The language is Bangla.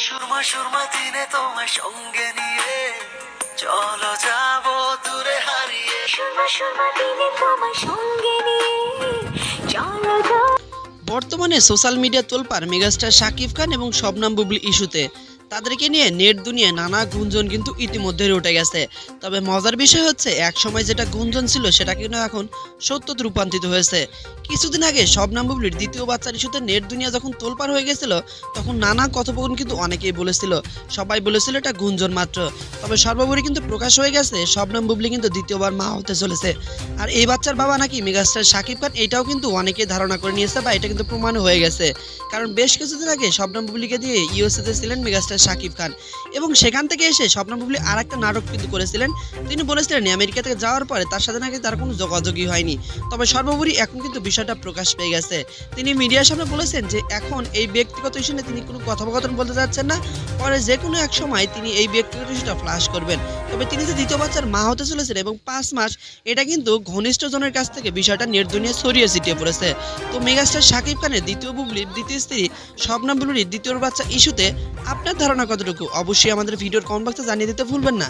সুরমা সুরমা দিনে তোমায় সঙ্গে নিয়ে চলো যাবো দূরে হারিয়ে। সুরমা সুরমা দিনে তোমায় সঙ্গে নিয়ে চলো যাও। বর্তমানে সোশ্যাল মিডিয়া তোলপাড় মেগাস্টার শাকিব খান এবং শবনম বুবলি ইস্যুতে তাদেরকে নিয়ে নেট দুনিয়ায় নানা গুঞ্জন কিন্তু ইতিমধ্যে উঠে গেছে। তবে মজার বিষয় হচ্ছে এক সময় যেটা গুঞ্জন ছিল সেটা কিন্তু এখন সত্যতে রূপান্তরিত হয়েছে। কিছুদিন আগে শবনম বুবলির দ্বিতীয় বাচ্চার ইস্যুতে নেট দুনিয়া যখন তোলপাড় হয়ে গেছিল তখন নানা কথোপকথন কিন্তু অনেকেই বলেছিল, সবাই বলেছিল এটা গুঞ্জন মাত্র। তবে সর্বোপরি কিন্তু প্রকাশ হয়ে গেছে শবনম বুবলি কিন্তু দ্বিতীয়বার মা হতে চলেছে। আর এই বাচ্চার বাবা নাকি মেগাস্টার শাকিব খান, এটাও কিন্তু অনেকেই ধারণা করে নিয়েছে বা এটা কিন্তু প্রমাণ হয়ে গেছে। কারণ বেশ কিছুদিন আগে শবনম বুবলিকে দিয়ে ইউএসএতে ছিলেন মেগাস্টার শাকিব খান এবং সেখান থেকে এসে শবনম বুবলি আর একটা নাটক কিন্তু করেছিলেন। তিনি বলেছিলেন আমেরিকা থেকে যাওয়ার পরে তার সাথে নাকি তার কোনো যোগাযোগই হয়নি। তবে সর্বোপরি এখন কিন্তু বিষয়টা প্রকাশ পেয়ে গেছে। তিনি মিডিয়ার সামনে বলেছেন যে এখন এই ব্যক্তিগত ইস্যু নিয়ে তিনি কোনো কথোপকথন বলতে চাচ্ছেন না, পরে যে কোনো এক সময় তিনি এই ব্যক্তিগত ইস্যুটা ফ্লাশ করবেন। তবে তিনি যে দ্বিতীয় বাচ্চার মা হতে চলেছেন এবং 5 মাস, এটা কিন্তু ঘনিষ্ঠ জনের কাছ থেকে বিষয়টা নেট দুনিয়ায় ছড়িয়ে ছিটিয়ে পড়েছে। তো মেগাস্টার শাকিব খানের দ্বিতীয় বুবলির দ্বিতীয় স্ত্রী শবনম বুবলির দ্বিতীয় বাচ্চা ইস্যুতে আপনার ধারণা কতটুকু অবশ্যই আমাদের ভিডিওর কমেন্ট বক্সে জানিয়ে দিতে ভুলবেন না।